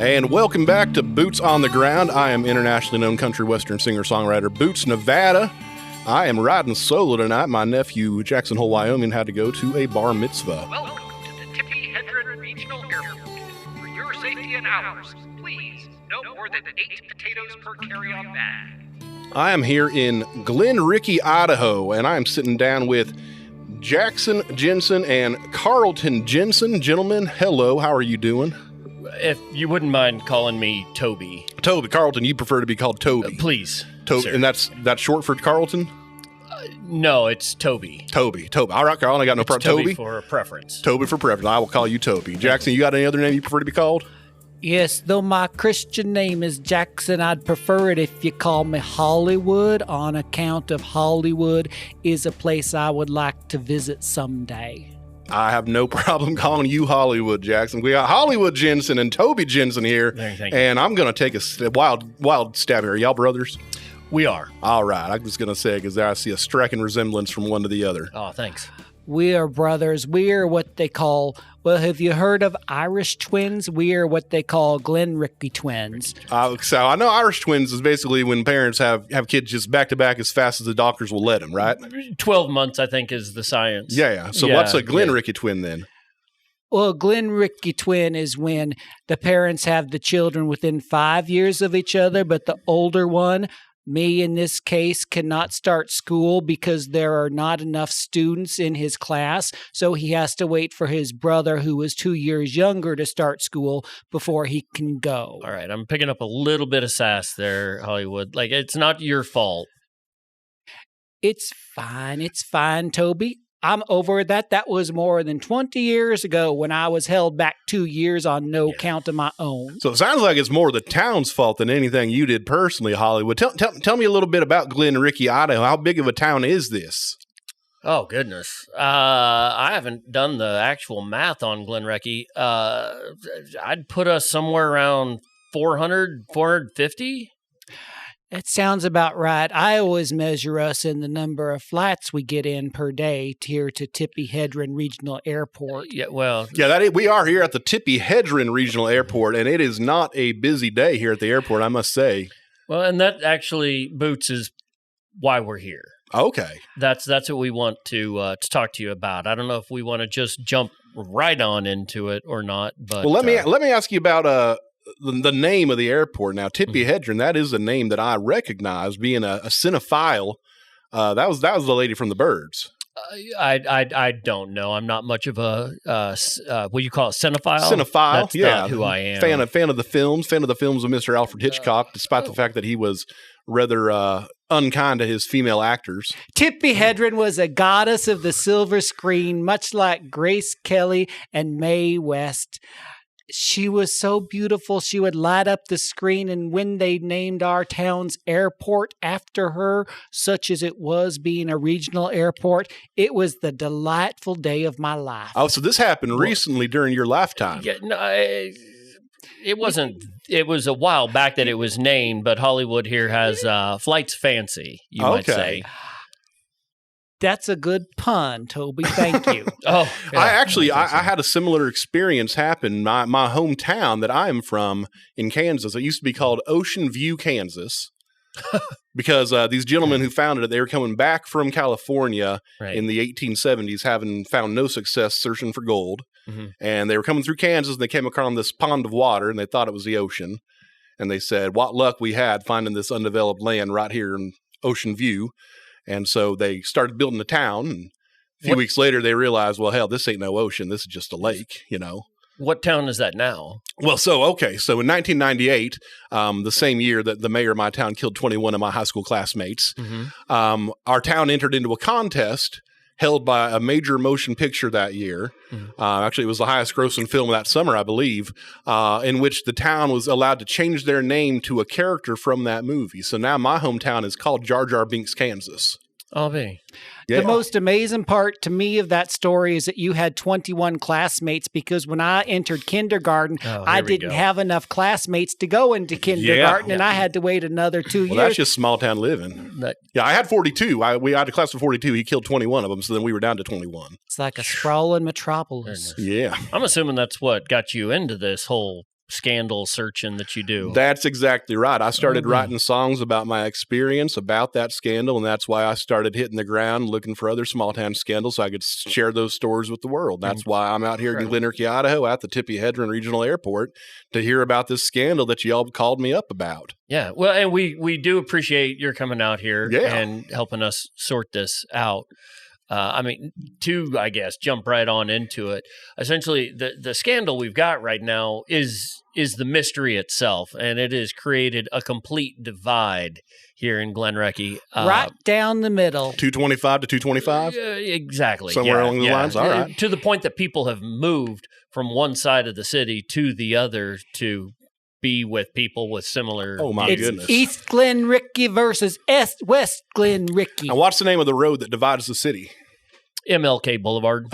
And welcome back to Boots on the Ground. I am internationally known country western singer-songwriter Boots Nevada. I am riding solo tonight. My nephew, Jackson Hole, Wyoming, had to go to a bar mitzvah. Welcome to the Tippy-Hedren Regional Airport. For your safety and ours, please, no more than 8 potatoes per carry-on bag. I am here in Glen Ricky, Idaho, and I am sitting down with Jackson Jensen and Carlton Jensen. Gentlemen, hello. How are you doing? If you wouldn't mind calling me Toby. Toby. Carlton, you prefer to be called Toby. Please. Toby, and that's short for Carlton? No, it's Toby. Toby. All right, Carlton, I got no problem. Toby for preference. Toby for preference. I will call you Toby. Jackson, you got any other name you prefer to be called? Yes, though my Christian name is Jackson, I'd prefer it if you call me Hollywood, on account of Hollywood is a place I would like to visit someday. I have no problem calling you Hollywood, Jackson. We got Hollywood Jensen and Toby Jensen here, Thank you. And I'm going to take a wild stab here. Y'all brothers? We are. All right. I was going to say, because I see a striking resemblance from one to the other. Oh, thanks. We are brothers. We are what they call, well, have you heard of Irish twins? We are what they call Glen Ricky twins. So I know Irish twins is basically when parents have kids just back to back as fast as the doctors will let them, right? 12 months, I think, is the science. Yeah. So what's a Glen Ricky twin then? Well, Glen Ricky twin is when the parents have the children within 5 years of each other, but the older one, me in this case, cannot start school because there are not enough students in his class. So he has to wait for his brother, who is 2 years younger, to start school before he can go. All right. I'm picking up a little bit of sass there, Hollywood. Like, it's not your fault. It's fine, Toby. I'm over that. That was more than 20 years ago when I was held back 2 years on no count of my own. So it sounds like it's more the town's fault than anything you did personally, Hollywood. Tell me a little bit about Glen Ricky, Idaho. How big of a town is this? Oh, goodness. I haven't done the actual math on Glen Ricky. I'd put us somewhere around 400, 450. That sounds about right. I always measure us in the number of flights we get in per day here to Tippy-Hedren Regional Airport. Yeah, well. Yeah, we are here at the Tippy-Hedren Regional Airport, and it is not a busy day here at the airport, I must say. Well, and that actually, Boots, is why we're here. Okay. That's what we want to talk to you about. I don't know if we want to just jump right on into it or not. But well, let me ask you about the name of the airport. Now, Tippy-Hedren, that is a name that I recognize, being a cinephile. That was the lady from the Birds. I don't know. I'm not much of a what do you call it, cinephile? Cinephile, That's yeah. not who I am. Fan of the films of Mr. Alfred Hitchcock, despite the fact that he was rather unkind to his female actors. Tippy-Hedren was a goddess of the silver screen, much like Grace Kelly and Mae West. She was so beautiful, she would light up the screen, and when they named our town's airport after her, such as it was being a regional airport, it was the delightful day of my life. Oh, so this happened recently during your lifetime. Yeah, no, it wasn't. It was a while back that it was named, but Hollywood here has flights fancy, you might say. That's a good pun, Toby. Thank you. Oh, yeah. I had a similar experience happen. My hometown that I am from in Kansas, it used to be called Ocean View, Kansas, because these gentlemen who founded it, they were coming back from California in the 1870s, having found no success searching for gold. Mm-hmm. And they were coming through Kansas, and they came across this pond of water, and they thought it was the ocean. And they said, what luck we had finding this undeveloped land right here in Ocean View. And so they started building a town, and a few weeks later they realized, well, hell, this ain't no ocean. This is just a lake, you know. What town is that now? Well, so in 1998, the same year that the mayor of my town killed 21 of my high school classmates, our town entered into a contest held by a major motion picture that year. Actually, it was the highest grossing film that summer, I believe, in which the town was allowed to change their name to a character from that movie. So now my hometown is called Jar Jar Binks, Kansas. I'll be. Yeah. The most amazing part to me of that story is that you had 21 classmates, because when I entered kindergarten, I didn't have enough classmates to go into kindergarten, and I had to wait another 2 years. Well, that's just small town living. Yeah, I had 42. We had a class of 42. He killed 21 of them, so then we were down to 21. It's like a sprawling metropolis. Yeah. I'm assuming that's what got you into this whole scandal searching that you do. That's exactly right. I started writing songs about my experience about that scandal, and that's why I started hitting the ground looking for other small town scandals so I could share those stories with the world. That's why I'm out here in Glen Ricky, Idaho at the Tippy-Hedron Regional Airport to hear about this scandal that y'all called me up about. Yeah. Well, and we do appreciate your coming out here and helping us sort this out. I guess, jump right on into it. Essentially, the scandal we've got right now is the mystery itself, and it has created a complete divide here in Glen Ricky. Right down the middle. 225 to 225? Exactly. Somewhere along the lines? All right. To the point that people have moved from one side of the city to the other to be with people with similar... Oh, my goodness. East Glen Ricky versus West Glen Ricky. And what's the name of the road that divides the city? MLK Boulevard.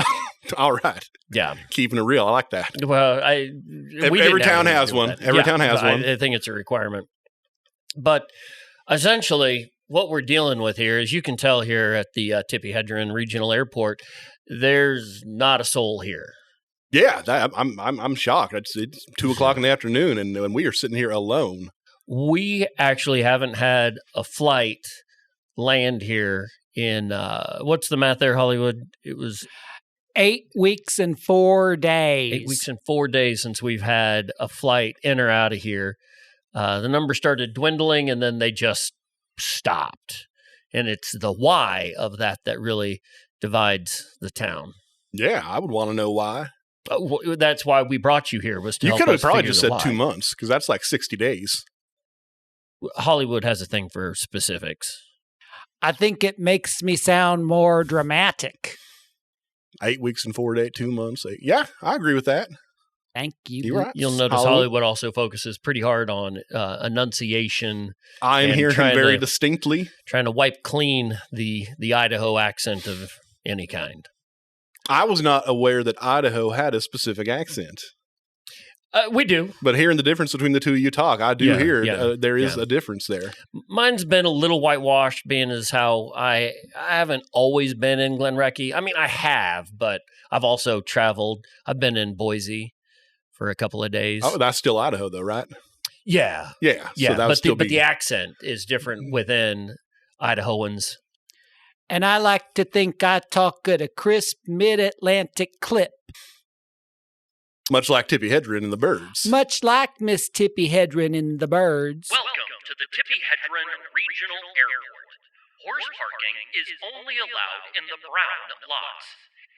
All right. Yeah. Keeping it real. I like that. Well, every town has one. Every town has one. I think it's a requirement. But essentially, what we're dealing with here, as you can tell here at the Tippy-Hedron Regional Airport, there's not a soul here. Yeah, I'm shocked. It's 2:00 in the afternoon, and we are sitting here alone. We actually haven't had a flight land here in what's the math there, Hollywood? It was 8 weeks and 4 days. 8 weeks and 4 days since we've had a flight in or out of here. The number started dwindling, and then they just stopped. And it's the why of that really divides the town. Yeah, I would want to know why. That's why we brought you here, was to help us. You could have probably figure just the said why. 2 months, because that's like 60 days. Hollywood has a thing for specifics. I think it makes me sound more dramatic. 8 weeks and 4 days, 2 months. Yeah, I agree with that. Thank you. You're right. You'll notice Hollywood also focuses pretty hard on enunciation. I am hearing him very distinctly. Trying to wipe clean the Idaho accent of any kind. I was not aware that Idaho had a specific accent. We do. But hearing the difference between the two of you talk, I do hear there is a difference there. Mine's been a little whitewashed, being as how I haven't always been in Glen Ricky. I mean, I have, but I've also traveled. I've been in Boise for a couple of days. Oh, that's still Idaho, though, right? Yeah. Yeah. Yeah, So but the accent is different within Idahoans. And I like to think I talk at a crisp mid-Atlantic clip. Much like Tippy-Hedron and the birds. Much like Miss Tippy-Hedron and the birds. Welcome to the Tippy-Hedron Regional Airport. Horse parking is only allowed in the brown lots.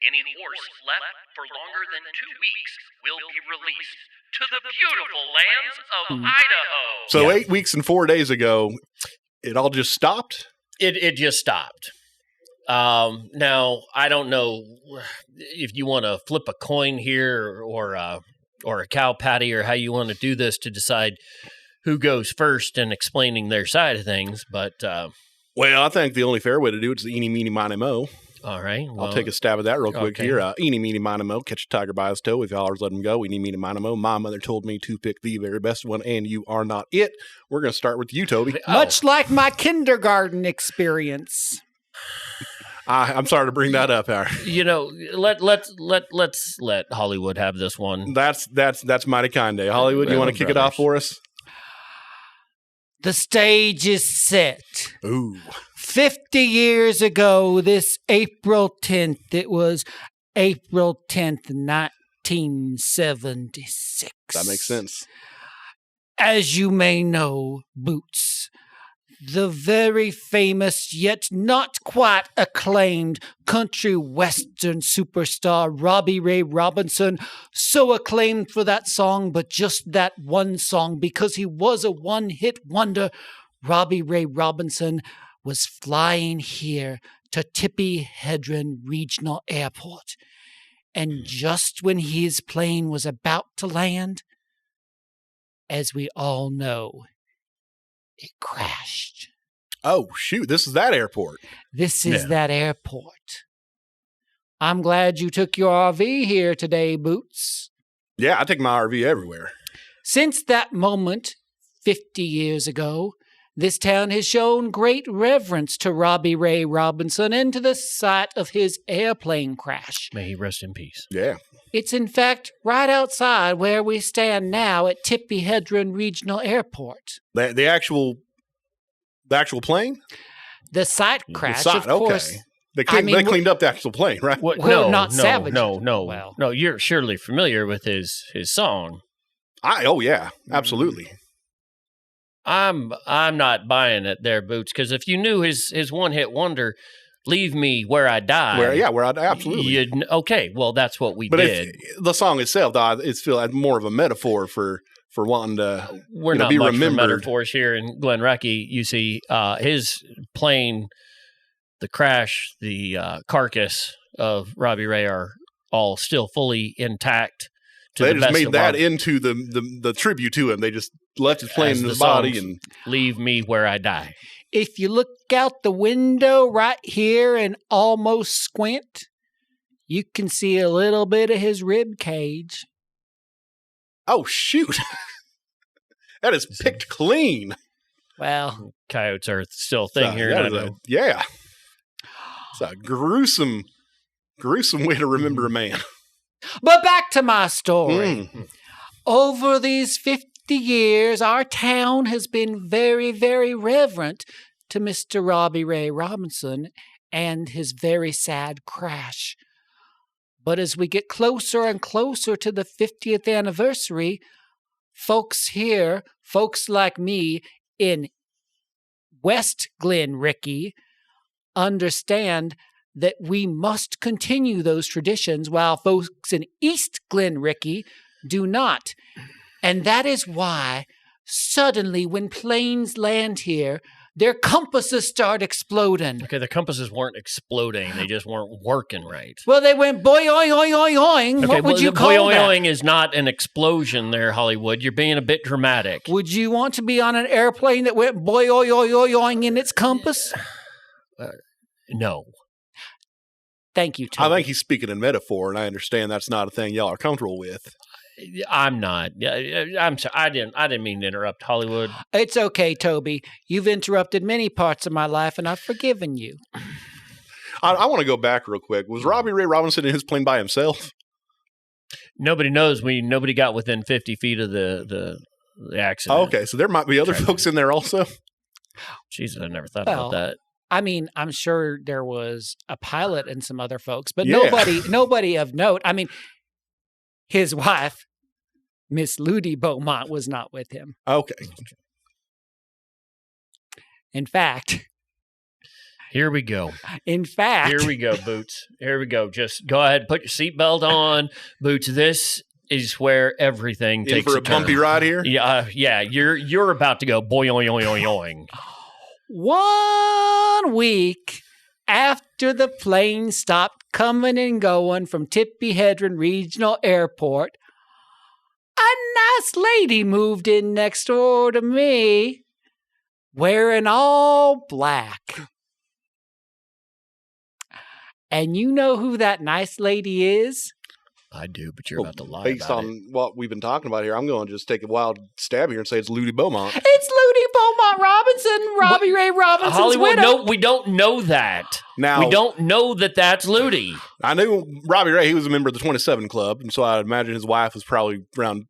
Any horse left for longer than 2 weeks will be released to the beautiful lands of Idaho. So 8 weeks and 4 days ago, it all just stopped? It just stopped. Now, I don't know if you want to flip a coin here or a cow patty or how you want to do this to decide who goes first in explaining their side of things. But well, I think the only fair way to do it is the eeny, meeny, miny, mo. All right. Well, I'll take a stab at that real quick okay. here. Eeny, meeny, miny, mo. Catch a tiger by his toe. If y'all let him go, eeny, meeny, miny, mo. My mother told me to pick the very best one, and you are not it. We're going to start with you, Toby. Much like my kindergarten experience. I'm sorry to bring that up, Harry. You know, let's let Hollywood have this one. That's mighty kind of Hollywood. You want to kick it off for us? The stage is set. Ooh. 50 years ago, this April 10th, it was April 10th, 1976. That makes sense. As you may know, Boots, the very famous yet not quite acclaimed country western superstar Robbie Ray Robinson, so acclaimed for that song, but just that one song because he was a one-hit wonder. Robbie Ray Robinson was flying here to Tippy-Hedron Regional Airport. And just when his plane was about to land, as we all know, it crashed. Oh, shoot. This is that airport. This is that airport. I'm glad you took your RV here today, Boots. Yeah, I take my RV everywhere. Since that moment, 50 years ago, This town has shown great reverence to Robbie Ray Robinson and to the site of his airplane crash. May he rest in peace. Yeah. It's in fact right outside where we stand now at Tippy-Hedron Regional Airport. The actual plane? The site crash, the site, of course. Okay. They cleaned up the actual plane, right? Not savage. No, you're surely familiar with his song. Yeah, absolutely. I'm not buying it there, Boots, because if you knew his one-hit wonder, Leave Me Where I Die. Where I die, absolutely. Okay, well, that's what we did. But the song itself, it's feel like more of a metaphor for wanting to We're not be much remembered. For metaphors here in Glen Recce. You see, his plane, the crash, the carcass of Robbie Ray are all still fully intact. They just made that into the tribute to him. They just left his plane in his body and Leave Me Where I Die. If you look out the window right here and almost squint, you can see a little bit of his rib cage. Oh, shoot. That is picked clean. Well, coyotes are still a thing here in Idaho. Yeah. It's a gruesome way to remember a man. But back to my story. Over these 50 years, our town has been very, very reverent to Mr. Robbie Ray Robinson and his very sad crash. But as we get closer and closer to the 50th anniversary, folks like me in West Glen Recce, understand that we must continue those traditions while folks in East Glen Recce do not. And that is why suddenly when planes land here, their compasses start exploding. Okay, the compasses weren't exploding. They just weren't working right. Well, they went boing. Okay, what would you call that? Boing is not an explosion there, Hollywood. You're being a bit dramatic. Would you want to be on an airplane that went boing in its compass? No. Thank you, Tom. I think he's speaking in metaphor, and I understand that's not a thing y'all are comfortable with. I'm not. I'm sorry. I didn't mean to interrupt, Hollywood. It's okay, Toby. You've interrupted many parts of my life, and I've forgiven you. I want to go back real quick. Was Robbie Ray Robinson in his plane by himself? Nobody knows. Nobody got within 50 feet of the accident. Oh, okay, so there might be other folks in there also. Jesus, I never thought about that. I mean, I'm sure there was a pilot and some other folks, but nobody of note. I mean, his wife, Miss Ludi Beaumont, was not with him. Okay. In fact. Here we go. Here we go, Boots. Here we go. Just go ahead, put your seatbelt on, Boots. This is where everything takes for a bumpy ride here. Yeah. You're about to go boing. 1 week after the plane stopped coming and going from Tippy-Hedron Regional Airport, a nice lady moved in next door to me wearing all black. And you know who that nice lady is? I do, but you're about to lie based about on what we've been talking about here, I'm going to just take a wild stab here and say it's Ludi Beaumont. It's Ludi Beaumont Robinson, Robbie Ray Robinson's Hollywood, widow. no, we don't know that. Now, we don't know that that's Ludi. I knew Robbie Ray, he was a member of the 27 Club, and so I imagine his wife was probably around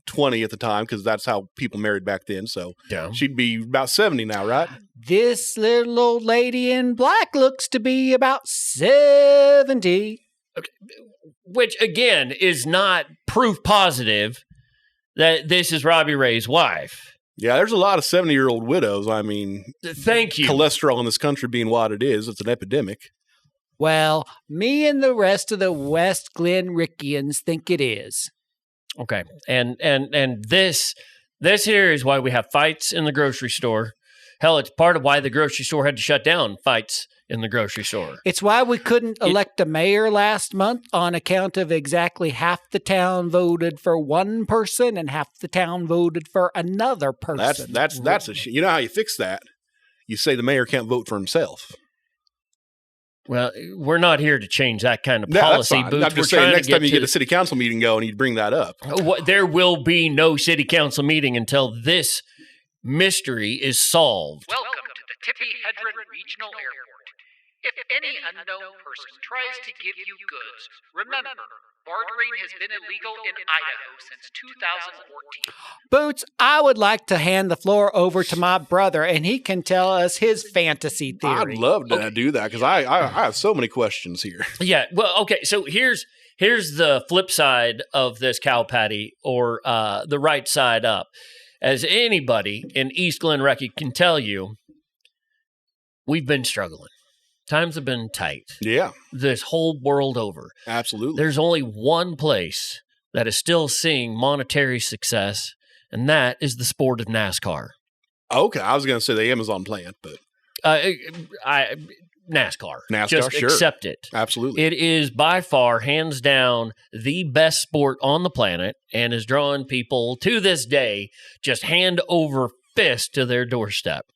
20 at the time, because that's how people married back then, so she'd be about 70 now, right? This little old lady in black looks to be about 70. Okay. Which, again, is not proof positive that this is Robbie Ray's wife. Yeah, there's a lot of 70-year-old widows. I mean, thank you. Cholesterol in this country being what it is, it's an epidemic. Well, me and the rest of the West Glen Recceans think it is. Okay, and this here is why we have fights in the grocery store. Hell, it's part of why the grocery store had to shut down, fights in the grocery store. It's why we couldn't elect a mayor last month on account of exactly half the town voted for one person and half the town voted for another person. That's you know how you fix that? You say the mayor can't vote for himself. Well, we're not here to change that kind of policy. Boots. I'm just saying, next time you get a city council meeting going, you'd bring that up. There will be no city council meeting until this mystery is solved. Welcome to the Tippy Hedron Regional Airport. If any unknown person tries to give you goods, remember, bartering has been illegal in Idaho since 2014. Boots, I would like to hand the floor over to my brother, and he can tell us his fantasy theory. I'd love to do that because I have so many questions here. Yeah, well, okay, so here's the flip side of this cow patty, or the right side up. As anybody in East Glen Recce can tell you, we've been struggling. Times have been tight. Yeah. This whole world over. Absolutely. There's only one place that is still seeing monetary success, and that is the sport of NASCAR. Okay, I was going to say the Amazon plant, but NASCAR. NASCAR, Just sure. accept it. Absolutely. It is by far, hands down, the best sport on the planet, and is drawing people to this day just hand over fist to their doorstep.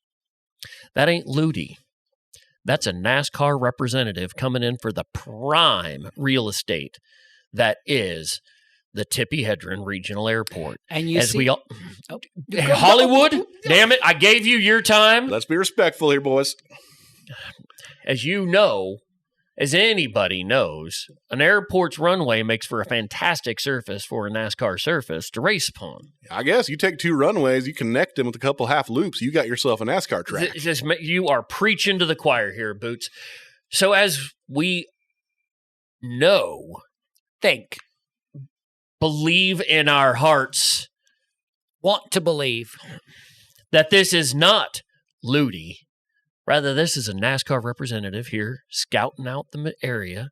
That ain't Ludi. That's a NASCAR representative coming in for the prime real estate that is the Tippy Hedron Regional Airport. And you see, Hollywood, damn it, I gave you your time. Let's be respectful here, boys. As you know, as anybody knows, an airport's runway makes for a fantastic surface for a NASCAR surface to race upon. I guess you take two runways, you connect them with a couple half loops, you got yourself a NASCAR track. You are preaching to the choir here, Boots. So as we know, believe in our hearts, want to believe that this is not Ludi. Rather, this is a NASCAR representative here scouting out the area.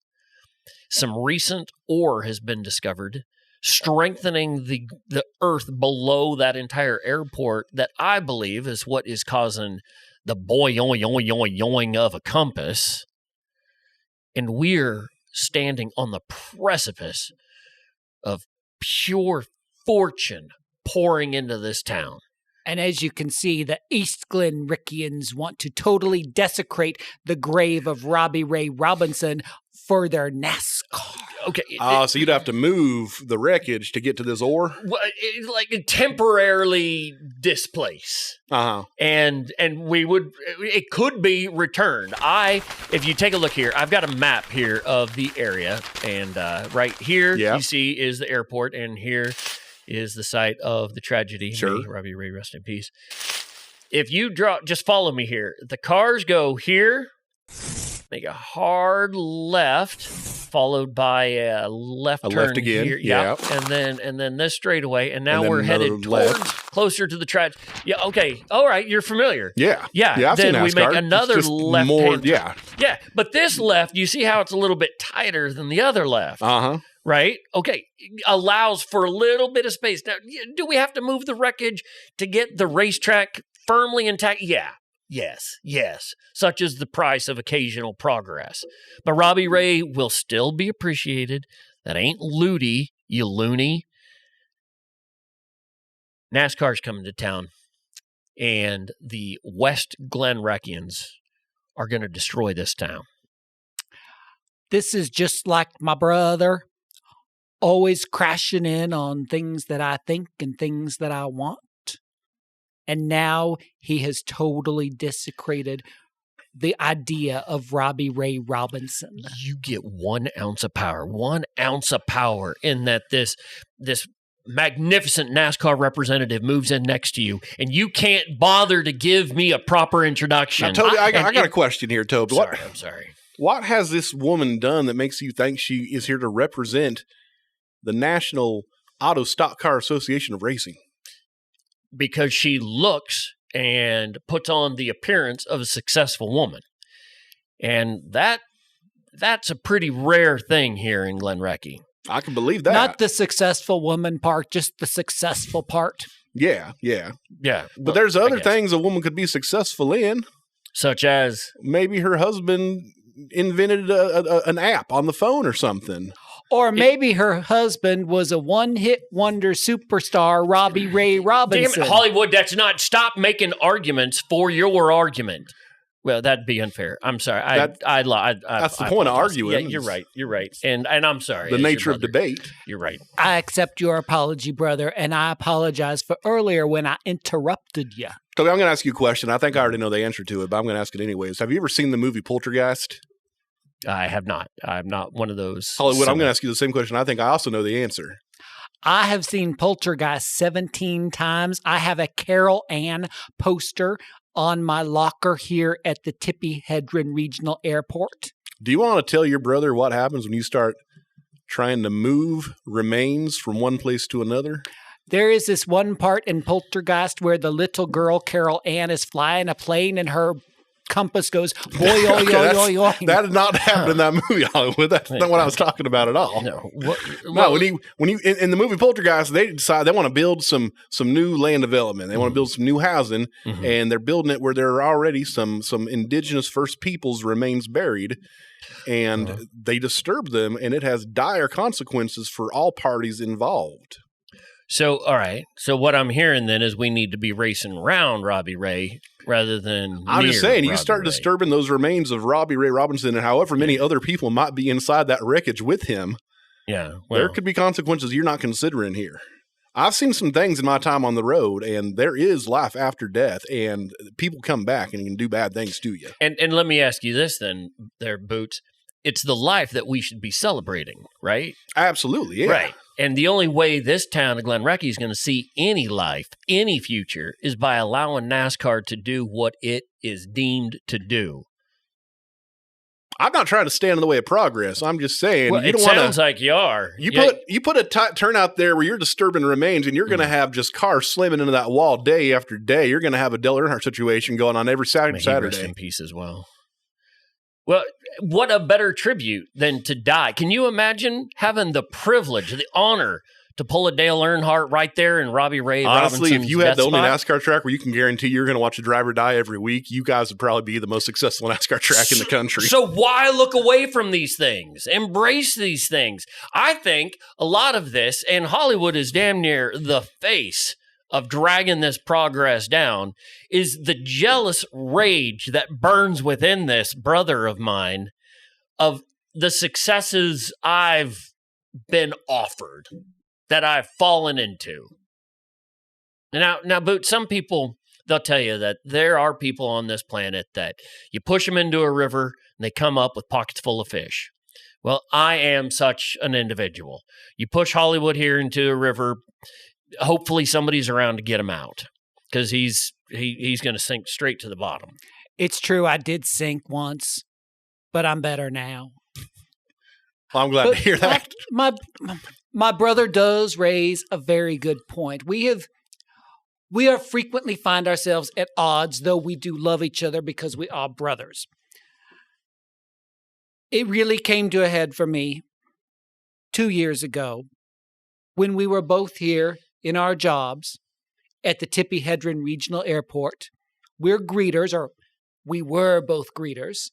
Some recent ore has been discovered, strengthening the earth below that entire airport that I believe is what is causing the boing of a compass. And we're standing on the precipice of pure fortune pouring into this town. And as you can see, the East Glen Rickians want to totally desecrate the grave of Robbie Ray Robinson for their NASCAR. Okay. So you'd have to move the wreckage to get to this ore? Like temporarily displace. Uh-huh. And it could be returned. If you take a look here, I've got a map here of the area. And right here, you see is the airport. And here is the site of the tragedy. Sure. May Robbie Ray, rest in peace. If you just follow me here. The cars go here, make a hard left, followed by a left turn left again. here. Yeah. And then this straightaway. And now we're headed left. closer to the tragedy. Yeah, okay. All right, you're familiar. Yeah. Yeah. Then we make another left hand. Yeah. Yeah. But this left, you see how it's a little bit tighter than the other left. Uh-huh. Right? Okay. Allows for a little bit of space. Now, do we have to move the wreckage to get the racetrack firmly intact? Yeah. Yes. Such is the price of occasional progress. But Robbie Ray will still be appreciated. That ain't Ludi, you loony. NASCAR's coming to town. And the West Glen Reckians are going to destroy this town. This is just like my brother. Always crashing in on things that I think and things that I want. And now he has totally desecrated the idea of Robbie Ray Robinson. You get 1 ounce of power in that this magnificent NASCAR representative moves in next to you, and you can't bother to give me a proper introduction. Now, Toby, I got a question here, Toby. I'm sorry. What has this woman done that makes you think she is here to represent the National Auto Stock Car Association of Racing? Because she looks and puts on the appearance of a successful woman. And that's a pretty rare thing here in Glen Recce. I can believe that. Not the successful woman part, just the successful part. Yeah. But there's other things a woman could be successful in. Such as? Maybe her husband invented an app on the phone or something. Or maybe her husband was a one-hit wonder superstar, Robbie Ray Robinson. Damn it, Hollywood, that's not. Stop making arguments for your argument. Well, that'd be unfair. I'm sorry. That's the point of arguing. Yeah, you're right. And I'm sorry. The nature of debate. You're right. I accept your apology, brother, and I apologize for earlier when I interrupted you. Toby, I'm going to ask you a question. I think I already know the answer to it, but I'm going to ask it anyways. Have you ever seen the movie Poltergeist? I have not. I'm not one of those. Hollywood, I'm going to ask you the same question. I think I also know the answer. I have seen Poltergeist 17 times. I have a Carol Ann poster on my locker here at the Tippy Hedron Regional Airport. Do you want to tell your brother what happens when you start trying to move remains from one place to another? There is this one part in Poltergeist where the little girl, Carol Ann, is flying a plane and her compass goes, boy, oi, oi, oi, oi. That did not happen in that movie, Hollywood. That's not what I was talking about at all. No. When you in the movie Poltergeist, they decide they want to build some new land development. They want to build some new housing, and they're building it where there are already some indigenous First Peoples remains buried, and they disturb them, and it has dire consequences for all parties involved. So, all right. So what I'm hearing then is we need to be racing around Robbie Ray rather than I'm just saying, you Robbie start Ray. Disturbing those remains of Robbie Ray Robinson and however many other people might be inside that wreckage with him. Yeah. There could be consequences you're not considering here. I've seen some things in my time on the road, and there is life after death, and people come back and can do bad things to you. And let me ask you this then, there, Boots. It's the life that we should be celebrating, right? Absolutely, yeah. Right. And the only way this town of Glen Recce is going to see any life, any future, is by allowing NASCAR to do what it is deemed to do. I'm not trying to stand in the way of progress. I'm just saying, Well, you it don't want sounds like you are. You put a turn out there where you're disturbing remains, and you're going to have just cars slamming into that wall day after day. You're going to have a Dale Earnhardt situation going on every Saturday. Rest in peace as well. Well, what a better tribute than to die. Can you imagine having the privilege, the honor to pull a Dale Earnhardt right there in Robbie Ray Honestly, Robinson's if you had the only spot? NASCAR track where you can guarantee you're going to watch a driver die every week, you guys would probably be the most successful NASCAR track in the country. So why look away from these things? Embrace these things. I think a lot of this, and Hollywood is damn near the face of dragging this progress down, is the jealous rage that burns within this brother of mine of the successes I've been offered, that I've fallen into. Now, Boot, some people, they'll tell you that there are people on this planet that you push them into a river and they come up with pockets full of fish. Well, I am such an individual. You push Hollywood here into a river, hopefully somebody's around to get him out, because he's going to sink straight to the bottom. It's true. I did sink once, but I'm better now. Well, I'm glad to hear that. My brother does raise a very good point. We are frequently find ourselves at odds, though we do love each other because we are brothers. It really came to a head for me 2 years ago when we were both here in our jobs at the Tippy Hedron Regional Airport. We're greeters, or we were both greeters.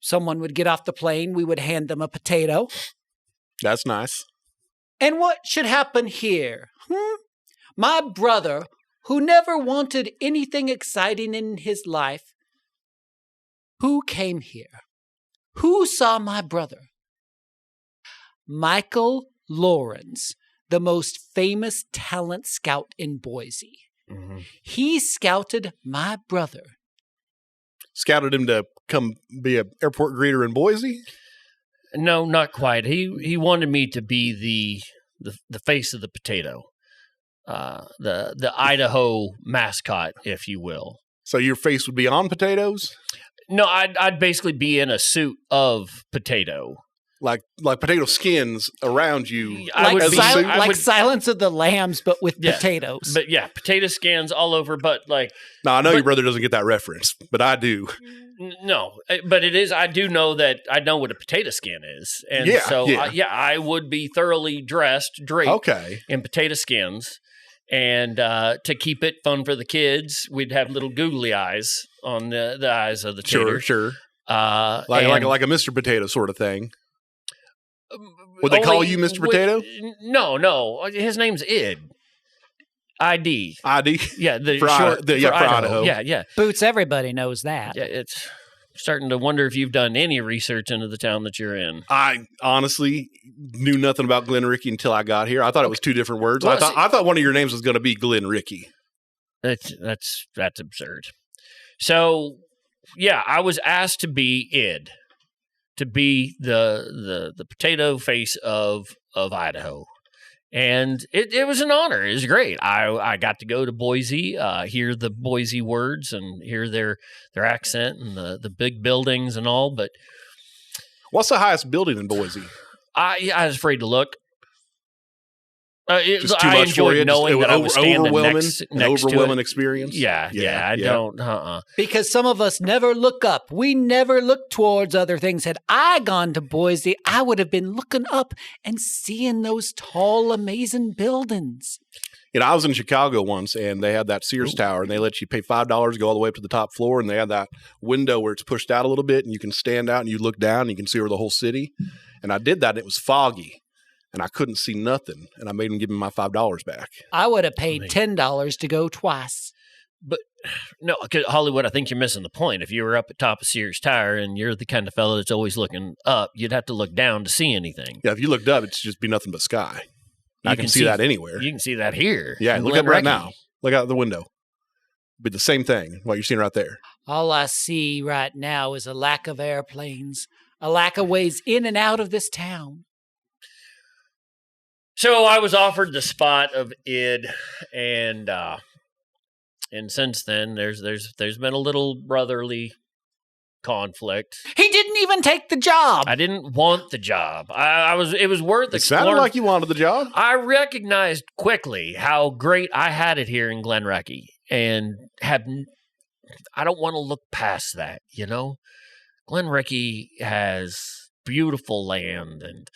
Someone would get off the plane, we would hand them a potato. That's nice. And what should happen here? My brother, who never wanted anything exciting in his life, who came here? Who saw my brother? Michael Lawrence, the most famous talent scout in Boise. Mm-hmm. He scouted my brother. Scouted him to come be an airport greeter in Boise? No, not quite. He wanted me to be the face of the potato, the Idaho mascot, if you will. So your face would be on potatoes? No, I'd basically be in a suit of potato. Like potato skins around you. Like Silence of the Lambs, but with potatoes. But yeah, potato skins all over. But like, no, I know your brother doesn't get that reference, but I do. No, but it is. I do know that I know what a potato skin is, and I would be thoroughly dressed, draped in potato skins, and to keep it fun for the kids, we'd have little googly eyes on the eyes of the tater. Sure. Like a Mr. Potato sort of thing. Would they call you Mr. Potato? No. His name's Id. ID. Yeah, the for short for Idaho. Yeah. Boots, everybody knows that. Yeah, it's starting to wonder if you've done any research into the town that you're in. I honestly knew nothing about Glen Ricky until I got here. I thought it was two different words. Well, I thought one of your names was going to be Glen Ricky. That's absurd. So, yeah, I was asked to be Id, to be the potato face of Idaho. And it was an honor. It was great. I got to go to Boise, hear the Boise words and hear their accent and the big buildings and all. But what's the highest building in Boise? I was afraid to look. Just too much for you. Knowing that I was standing next overwhelming experience. Yeah. I don't. Because some of us never look up. We never look towards other things. Had I gone to Boise, I would have been looking up and seeing those tall, amazing buildings. I was in Chicago once, and they had that Sears Tower, and they let you pay $5 to go all the way up to the top floor, and they had that window where it's pushed out a little bit, and you can stand out and you look down, and you can see over the whole city. And I did that, and it was foggy. And I couldn't see nothing, and I made him give me my $5 back. I would have paid $10 to go twice. But no, because Hollywood, I think you're missing the point. If you were up at top of Sears Tower and you're the kind of fellow that's always looking up, you'd have to look down to see anything. Yeah, if you looked up, it'd just be nothing but sky. I can see that anywhere. You can see that here. Yeah, look up right now. Look out the window. It'd be the same thing, what you're seeing right there. All I see right now is a lack of airplanes, a lack of ways in and out of this town. So I was offered the spot of Id, and since then there's been a little brotherly conflict. He didn't even take the job. I didn't want the job. It was worth it. Sounded like you wanted the job. I recognized quickly how great I had it here in Glen Ricky, and I don't want to look past that. Glen Ricky has beautiful land and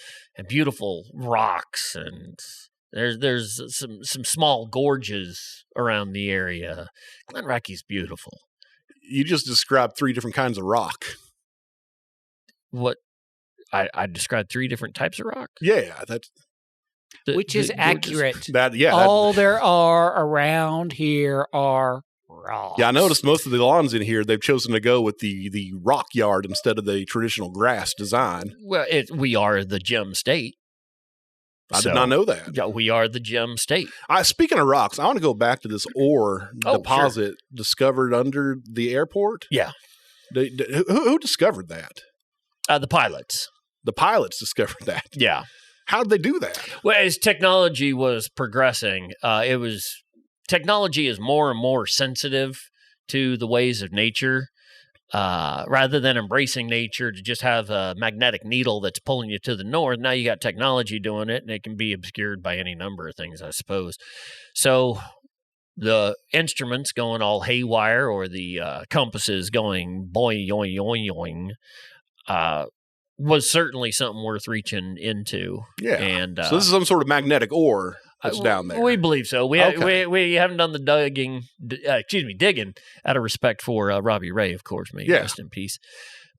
beautiful rocks, and there's some small gorges around the area. Glen Ricky's beautiful. You just described 3 different kinds of rock. What? I described 3 different types of rock? Yeah, which is accurate. All there are around here are rocks. Yeah, I noticed most of the lawns in here, they've chosen to go with the rock yard instead of the traditional grass design. Well, we are the gem state. I did not know that. Yeah, we are the gem state. Speaking of rocks, I want to go back to this ore deposit discovered under the airport. Yeah. Who discovered that? The pilots. The pilots discovered that. Yeah. How did they do that? Well, as technology was progressing, technology is more and more sensitive to the ways of nature. Rather than embracing nature to just have a magnetic needle that's pulling you to the north, now you got technology doing it, and it can be obscured by any number of things, I suppose. So the instruments going all haywire, or the compasses going boing, yoing, yoing, yoing, was certainly something worth reaching into. Yeah. And so this is some sort of magnetic ore that's down there. We believe so. We haven't done the digging out of respect for Robbie Ray, of course. May rest in peace.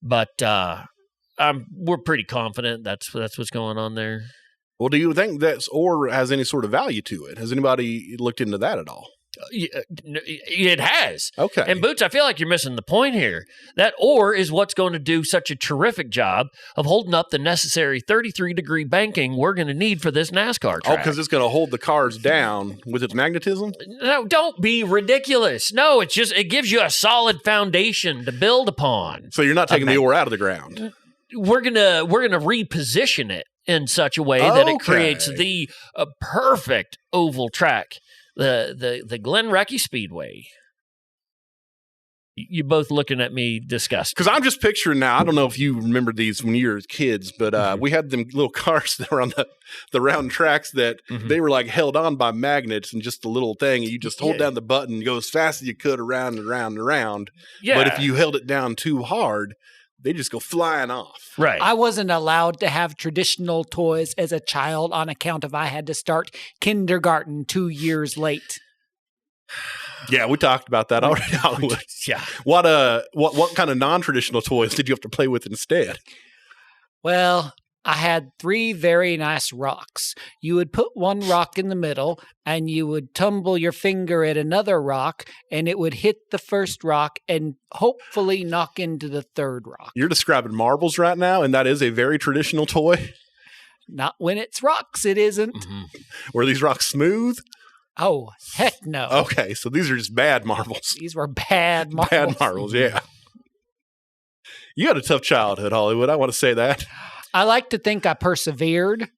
But we're pretty confident that's what's going on there. Well, do you think that ore has any sort of value to it? Has anybody looked into that at all? It has. Okay. And Boots, I feel like you're missing the point here. That ore is what's going to do such a terrific job of holding up the necessary 33-degree banking we're going to need for this NASCAR track. Oh, because it's going to hold the cars down with its magnetism? No, don't be ridiculous. No, it gives you a solid foundation to build upon. So you're not taking the ore out of the ground? We're gonna reposition it in such a way that it creates the perfect oval track. The Glen Ricky Speedway. You both looking at me disgusted. Because I'm just picturing now, I don't know if you remember these when you were kids, but we had them little cars that were on the round tracks that they were like held on by magnets, and just a little thing, and you just hold down the button and go as fast as you could around and around and around. Yeah. But if you held it down too hard, they just go flying off. Right. I wasn't allowed to have traditional toys as a child on account of I had to start kindergarten 2 years late. Yeah, we talked about that already. Yeah. What kind of non-traditional toys did you have to play with instead? Well, I had 3 very nice rocks. You would put one rock in the middle, and you would tumble your finger at another rock, and it would hit the first rock and hopefully knock into the third rock. You're describing marbles right now, and that is a very traditional toy. Not when it's rocks, it isn't. Mm-hmm. Were these rocks smooth? Oh, heck no. Okay, so these are just bad marbles. These were bad marbles. Bad marbles, yeah. You had a tough childhood, Hollywood. I want to say that. I like to think I persevered.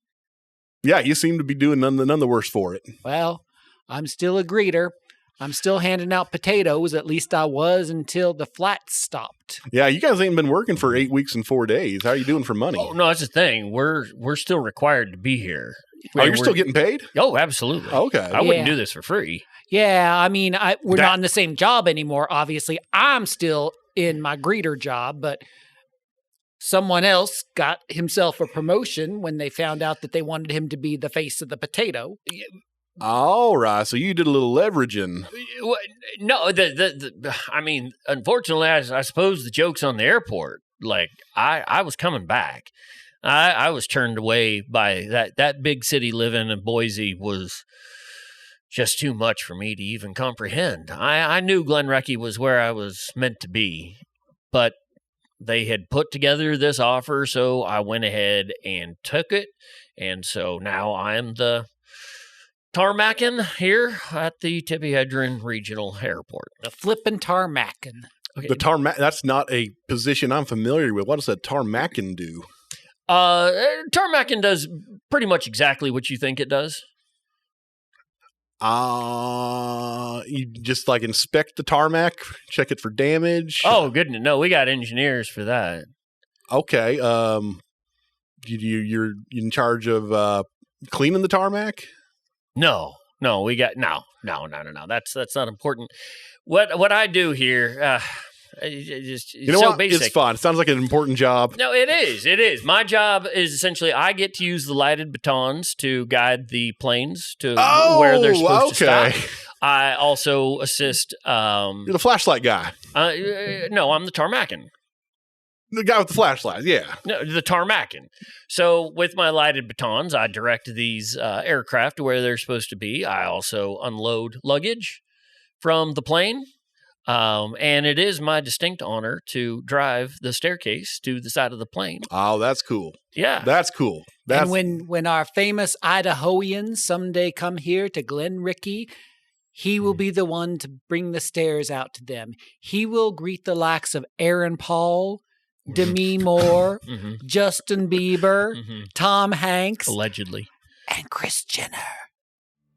Yeah, you seem to be doing none the worse for it. Well, I'm still a greeter. I'm still handing out potatoes. At least I was until the flats stopped. Yeah, you guys ain't been working for 8 weeks and 4 days. How are you doing for money? Oh, no, that's the thing. We're still required to be here. You're still getting paid? Oh, absolutely. Okay. I wouldn't do this for free. Yeah, I mean, we're not in the same job anymore, obviously. I'm still in my greeter job, but someone else got himself a promotion when they found out that they wanted him to be the face of the potato. All right, so you did a little leveraging. No, I mean, unfortunately, I suppose the joke's on the airport. Like, I was coming back. I was turned away by that big city living in Boise was just too much for me to even comprehend. I knew Glen Recce was where I was meant to be, but they had put together this offer, so I went ahead and took it. And so now I'm the tarmacking here at the Tippy-Hedron Regional Airport. The flippin' tarmacking. Okay. The tarmac, that's not a position I'm familiar with. What does that tarmacking do? Tarmacking does pretty much exactly what you think it does. You just like inspect the tarmac, check it for damage. Oh, goodness. No, we got engineers for that. Okay. You're in charge of cleaning the tarmac? No, we got no. That's not important. What I do here, you know what? Basic. It's fun. It sounds like an important job. No, it is. My job is essentially I get to use the lighted batons to guide the planes to where they're supposed to stop. I also assist. You're the flashlight guy. No, I'm the tarmacking. The guy with the flashlight, yeah. No, the tarmacking. So with my lighted batons, I direct these aircraft to where they're supposed to be. I also unload luggage from the plane. And it is my distinct honor to drive the staircase to the side of the plane. Oh, that's cool. Yeah. That's cool. And when our famous Idahoians someday come here to Glen Recce, he will be the one to bring the stairs out to them. He will greet the likes of Aaron Paul, Demi Moore, Justin Bieber, Tom Hanks. Allegedly. And Kris Jenner.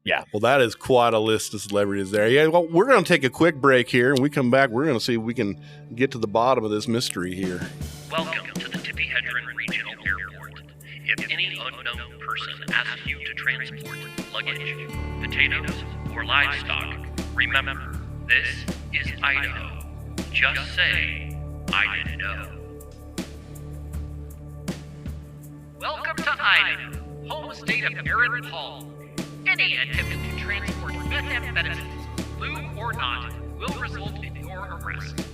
Yeah. Well, that is quite a list of celebrities there. Yeah, well, we're going to take a quick break here, and we come back, we're going to see if we can get to the bottom of this mystery here. Welcome to the Tippy-Hedron Regional Airport. If any unknown person asks you to transport luggage, potatoes, or livestock, remember, this is Idaho. Just say, I didn't know. Welcome to Idaho, home state of Aaron Paul. Any attempt to transport methamphetamines, blue or not, will result in your arrest.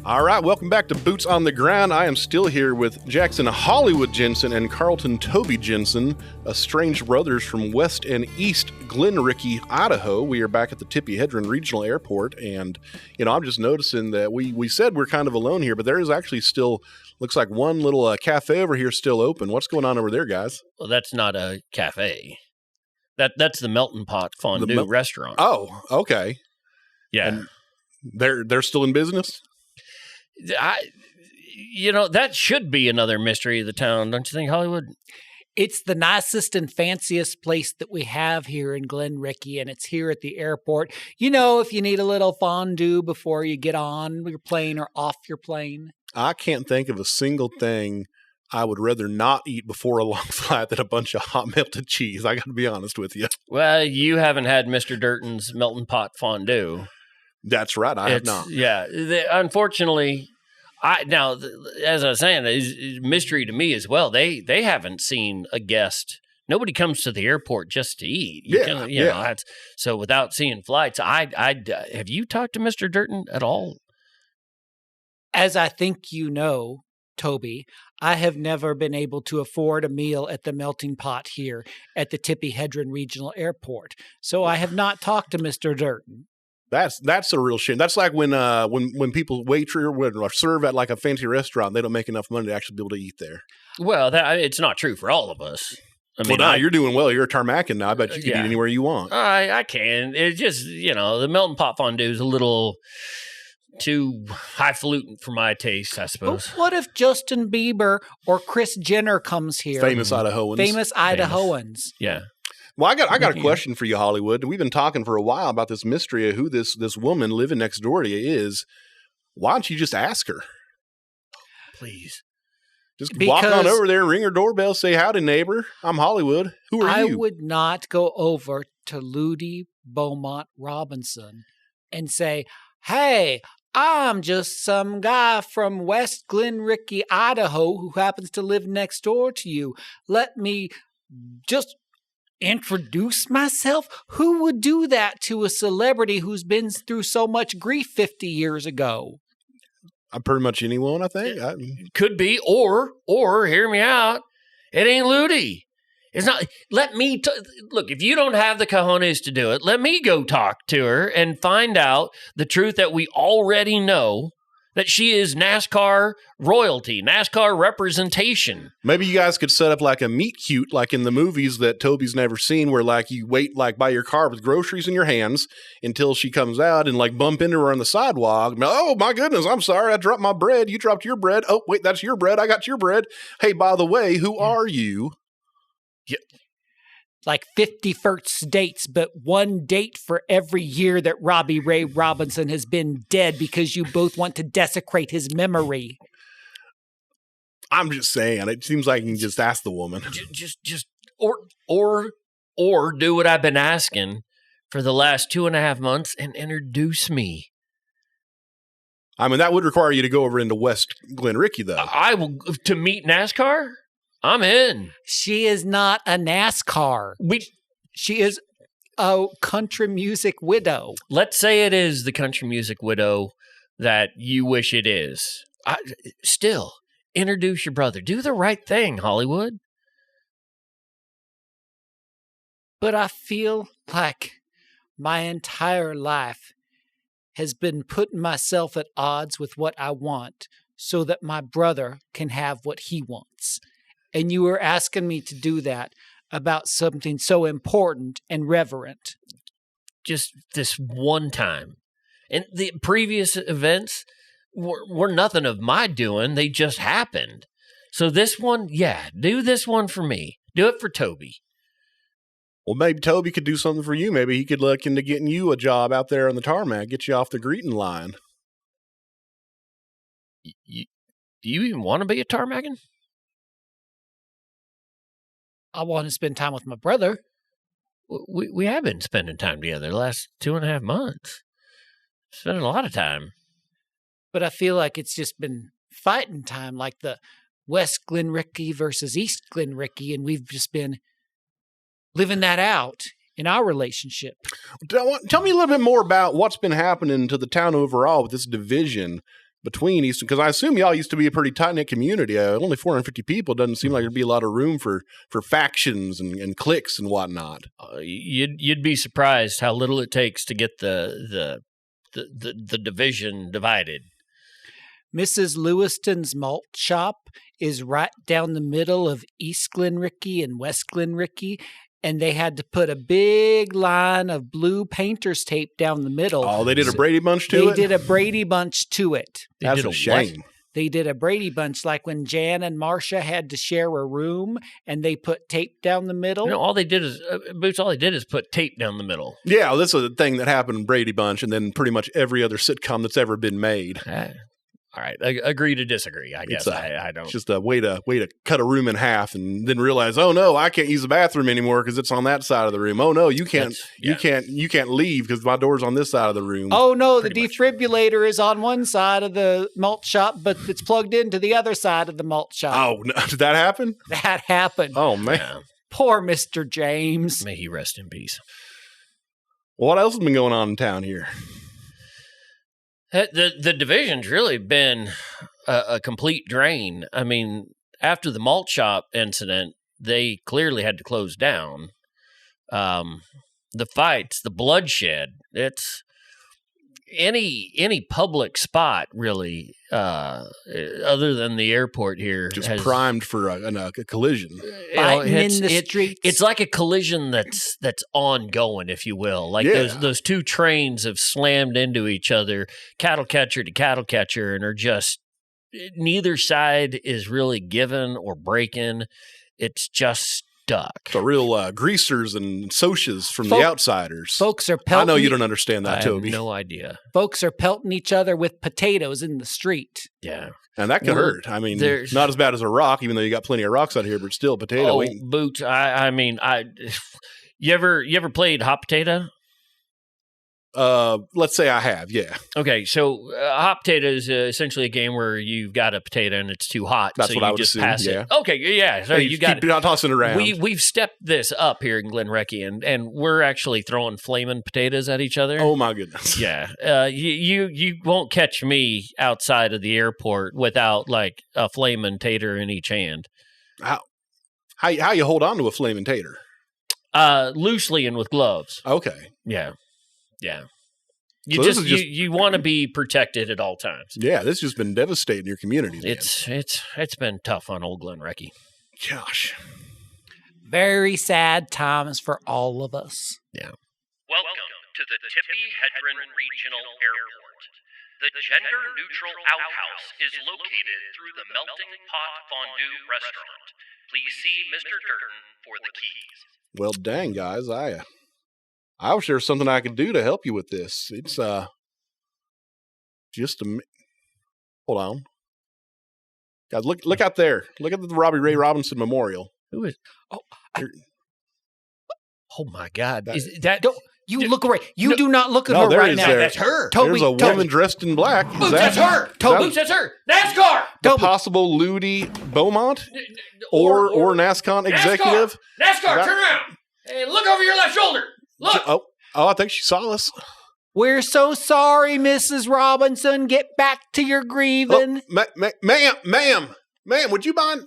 All right, welcome back to Boots on the Ground. I am still here with Jackson Hollywood Jensen and Carlton Toby Jensen, estranged brothers from West and East Glen Recce, Idaho. We are back at the Tippy-Hedron Regional Airport, and I'm just noticing that we said we're kind of alone here, but there is actually still looks like one little cafe over here still open. What's going on over there, guys? Well, that's not a cafe. That's the Melting Pot Fondue restaurant. Oh, okay. Yeah, and they're still in business. That should be another mystery of the town, don't you think, Hollywood? It's the nicest and fanciest place that we have here in Glen Recce, and it's here at the airport. If you need a little fondue before you get on your plane or off your plane. I can't think of a single thing I would rather not eat before a long flight than a bunch of hot melted cheese. I got to be honest with you. Well, you haven't had Mr. Durton's Melting Pot Fondue. That's right. I have not. Yeah. Unfortunately, as I was saying, it's a mystery to me as well. They haven't seen a guest. Nobody comes to the airport just to eat. Yeah. So without seeing flights, have you talked to Mr. Durton at all? As I think you know, Toby, I have never been able to afford a meal at the Melting Pot here at the Tippy-Hedron Regional Airport, so I have not talked to Mr. Durden. That's a real shame. That's like when people or serve at like a fancy restaurant, they don't make enough money to actually be able to eat there. Well, it's not true for all of us. I mean, you're doing well. You're a Tarmacan now. I bet you can eat anywhere you want. I can. It's just, the Melting Pot fondue is a little too highfalutin for my taste, I suppose. But what if Justin Bieber or Kris Jenner comes here? Famous Idahoans. Yeah. Well, I got a question for you, Hollywood. We've been talking for a while about this mystery of who this woman living next door to you is. Why don't you just ask her? Please. Just walk on over there, ring her doorbell, say, howdy, neighbor. I'm Hollywood. Who are you? I would not go over to Ludi Beaumont Robinson and say, hey, I'm just some guy from West Glenrickey, Idaho, who happens to live next door to you. Let me just introduce myself. Who would do that to a celebrity who's been through so much grief 50 years ago? Pretty much anyone, I think. Could be, or hear me out. It ain't Ludi. It's not. Let me look. If you don't have the cojones to do it, let me go talk to her and find out the truth that we already know, that she is NASCAR royalty, NASCAR representation. Maybe you guys could set up like a meet cute, like in the movies that Toby's never seen, where like you wait like by your car with groceries in your hands until she comes out and like bump into her on the sidewalk. Oh my goodness, I'm sorry, I dropped my bread. You dropped your bread. Oh wait, that's your bread. I got your bread. Hey, by the way, who are you? Yeah. Like 50 first dates, but one date for every year that Robbie Ray Robinson has been dead because you both want to desecrate his memory. I'm just saying, it seems like you can just ask the woman. Or do what I've been asking for the last 2.5 months and introduce me. I mean, that would require you to go over into West Glenrickey, though. I will to meet NASCAR. I'm in. She is not a NASCAR. She is a country music widow. Let's say it is the country music widow that you wish it is. Still, introduce your brother. Do the right thing, Hollywood. But I feel like my entire life has been putting myself at odds with what I want so that my brother can have what he wants. And you were asking me to do that about something so important and reverent. Just this one time. And the previous events were nothing of my doing. They just happened. So this one, do this one for me. Do it for Toby. Well, maybe Toby could do something for you. Maybe he could look into getting you a job out there on the tarmac, get you off the greeting line. Do you even want to be a tarmacan? I want to spend time with my brother. We have been spending time together the last 2.5 months. Spending a lot of time. But I feel like it's just been fighting time, like the West Glenrickey versus East Glenrickey, and we've just been living that out in our relationship. Tell me a little bit more about what's been happening to the town overall with this division between Eastern, because I assume y'all used to be a pretty tight-knit community. Only 450 people doesn't seem like there'd be a lot of room for factions and cliques and whatnot. You'd be surprised how little it takes to get the division divided. Mrs. Lewiston's malt shop is right down the middle of East Glenrickey and West Glenrickey, and they had to put a big line of blue painter's tape down the middle. Oh, they did a Brady Bunch to it? They did a Brady Bunch to it. That's a shame. They did a Brady Bunch, like when Jan and Marcia had to share a room, and they put tape down the middle. No, all they did is, Boots, all they did is put tape down the middle. Yeah, well, this is a thing that happened in Brady Bunch, and then pretty much every other sitcom that's ever been made. All right, agree to disagree. I guess I don't. It's just a way to cut a room in half, and then realize, oh no, I can't use the bathroom anymore because it's on that side of the room. Oh no, you can't leave because my door's on this side of the room. Oh no, the defibrillator is on one side of the malt shop, but it's plugged into the other side of the malt shop. Oh, no, did that happen? That happened. Oh man, poor Mr. James. May he rest in peace. Well, what else has been going on in town here? The division's really been a complete drain. I mean, after the malt shop incident, they clearly had to close down. The fights, the bloodshed, it's any public spot really, other than the airport here, just primed for a collision. Fighting in the streets. It's like a collision that's ongoing, if you will. Like those two trains have slammed into each other, cattle catcher to cattle catcher, and are just neither side is really giving or breaking. It's just stuck. The real greasers and socias from the outsiders. Folks are pelting. I know you don't understand that, Toby. I have no idea. Folks are pelting each other with potatoes in the street. Yeah. And that can hurt. I mean, not as bad as a rock, even though you got plenty of rocks out here, but still potato. Boots. I mean, you ever played hot potato? Let's say I have, yeah. Okay, so hot potato is essentially a game where you've got a potato and it's too hot. That's so what you I would just assume, pass yeah. it. Okay, yeah. So you got it. Not tossing it around. We've stepped this up here in Glen Recce, and we're actually throwing flaming potatoes at each other. Oh my goodness! Yeah, you won't catch me outside of the airport without like a flaming tater in each hand. How you hold on to a flaming tater? Loosely and with gloves. Okay. Yeah. You want to be protected at all times. Yeah, this has just been devastating your community. Man. It's been tough on old Glen Recce. Gosh. Very sad times for all of us. Yeah. Welcome to the Tippy-Hedron Regional Airport. The gender-neutral outhouse is located through the Melting Pot Fondue restaurant. Please see Mr. Durden for the keys. Well, dang, guys, I wish there was something I could do to help you with this. It's just hold on, guys. Look out there. Look at the Robbie Ray Robinson Memorial. Who is? Oh my God! Is that? Don't you look away? You do not look at her right now. That's her. There's a woman dressed in black. Boots, that's her. Boots, that's her. NASCAR. The possible Ludi Beaumont or NASCAR executive. NASCAR, turn around. Hey, look over your left shoulder. Look. Oh, I think she saw us. We're so sorry, Mrs. Robinson. Get back to your grieving. Ma'am, would you mind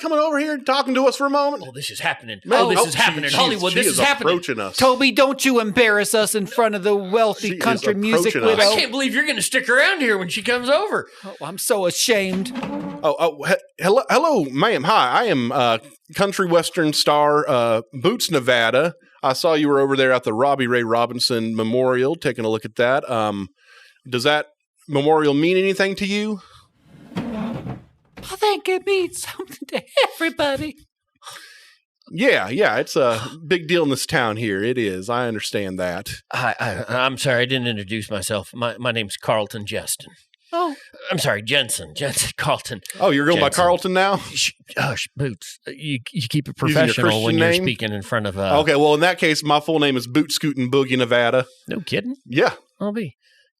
coming over here and talking to us for a moment? Oh, this is happening. This is happening in Hollywood. This is happening. Approaching us. Toby, don't you embarrass us in front of the wealthy country music widow. I can't believe you're going to stick around here when she comes over. Oh, I'm so ashamed. Hello, ma'am. Hi, I am country western star Boots, Nevada. I saw you were over there at the Robbie Ray Robinson Memorial, taking a look at that. Does that memorial mean anything to you? I think it means something to everybody. Yeah, it's a big deal in this town here. It is. I understand that. I'm sorry, I didn't introduce myself. My name's Carlton Justin. Oh. I'm sorry, Jensen, Carlton. Oh, you're going Jensen. by Carlton now? Boots. You keep it professional when you're speaking in front of... Okay, well, in that case, my full name is Boot Scootin' Boogie, Nevada. No kidding? Yeah. I'll be.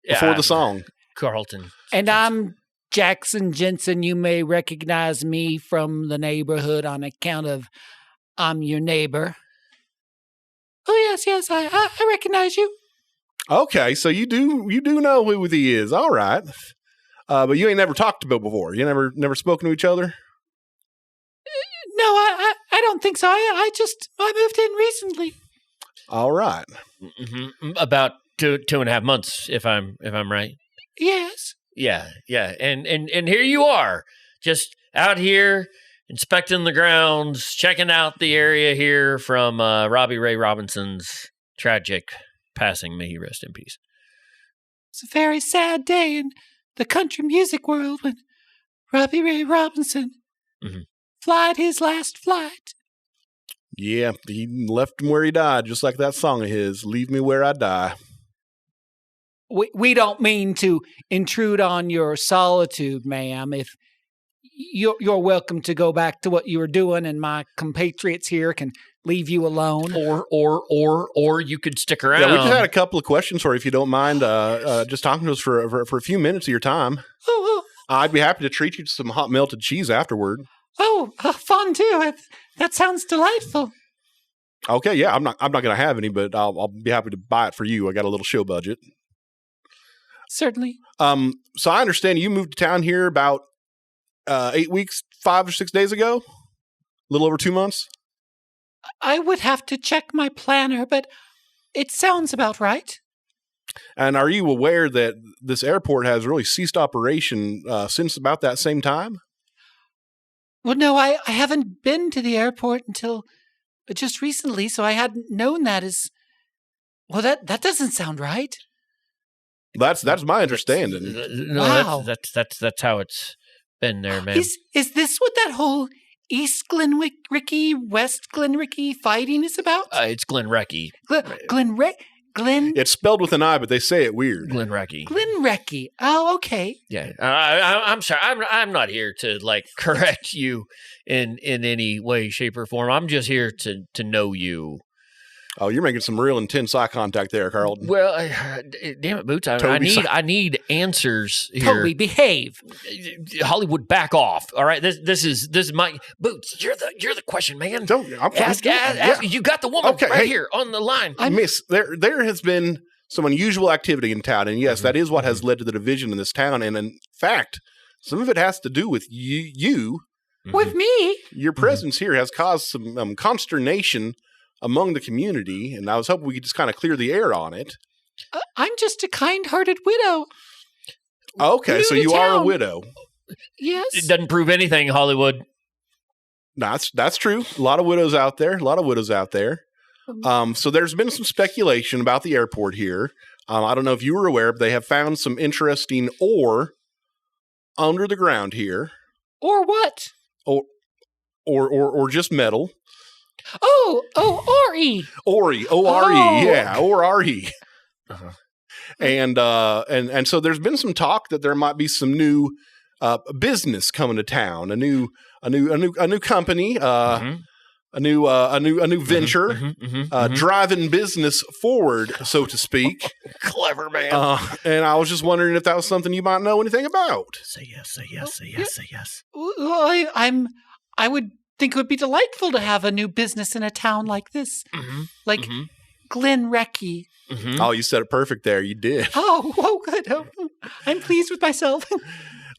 Before the song. Carlton. And I'm Jackson Jensen. You may recognize me from the neighborhood on account of I'm your neighbor. Oh, yes, I recognize you. Okay, so you do know who he is. All right. But you ain't never talked about before. You never spoken to each other? No, I don't think so. I moved in recently. All right. Mm-hmm. About 2.5 months, if I'm right. Yes. Yeah. And here you are, just out here inspecting the grounds, checking out the area here from Robbie Ray Robinson's tragic passing. May he rest in peace. It's a very sad day in the country music world when Robbie Ray Robinson flied his last flight. Yeah, he left him where he died, just like that song of his, Leave Me Where I Die. We don't mean to intrude on your solitude, ma'am. If you're welcome to go back to what you were doing, and my compatriots here can leave you alone. Or you could stick around. Yeah, we just had a couple of questions for you, if you don't mind just talking to us for a few minutes of your time. Oh. I'd be happy to treat you to some hot melted cheese afterward. Oh, fondue. That sounds delightful. Okay, yeah, I'm not going to have any, but I'll be happy to buy it for you. I got a little show budget. Certainly. So I understand you moved to town here about 8 weeks, 5 or 6 days ago? A little over 2 months? I would have to check my planner, but it sounds about right. And are you aware that this airport has really ceased operation since about that same time? Well, no, I haven't been to the airport until just recently, so I hadn't known that as... Well, that doesn't sound right. That's my understanding. No, Wow. That's how it's been there, man. Is this what that whole East Glenricky, West Glenricky fighting is about? It's Glenrecky. Glen. It's spelled with an I, but they say it weird. Glenrecky. Glenrecky. Oh, okay. Yeah, I'm sorry. I'm not here to correct you in any way, shape, or form. I'm just here to know you. Oh, you're making some real intense eye contact there, Carlton. Well, damn it, Boots. I need answers here. Toby, behave. Hollywood, back off. All right, this is my Boots. You're the question man. Ask. You got the woman here on the line. Miss, there has been some unusual activity in town, and yes, that is what has led to the division in this town. And in fact, some of it has to do with you. With me? Your presence here has caused some consternation among the community, and I was hoping we could just kind of clear the air on it. I'm just a kind-hearted widow. Okay, so you are a widow. Yes. It doesn't prove anything, Hollywood. That's true. A lot of widows out there. So there's been some speculation about the airport here. I don't know if you were aware, but they have found some interesting ore under the ground here. Or what? Or just metal. Ori. Ori, O-R-E, yeah, O-R-E. Uh-huh. And so there's been some talk that there might be some new business coming to town, a new company, a new venture, driving business forward, so to speak. Clever man. And I was just wondering if that was something you might know anything about. Say yes. Well, I would think it would be delightful to have a new business in a town like this, like Glenrecky. Oh, you said it perfect there. You did. Oh, good. Oh, I'm pleased with myself.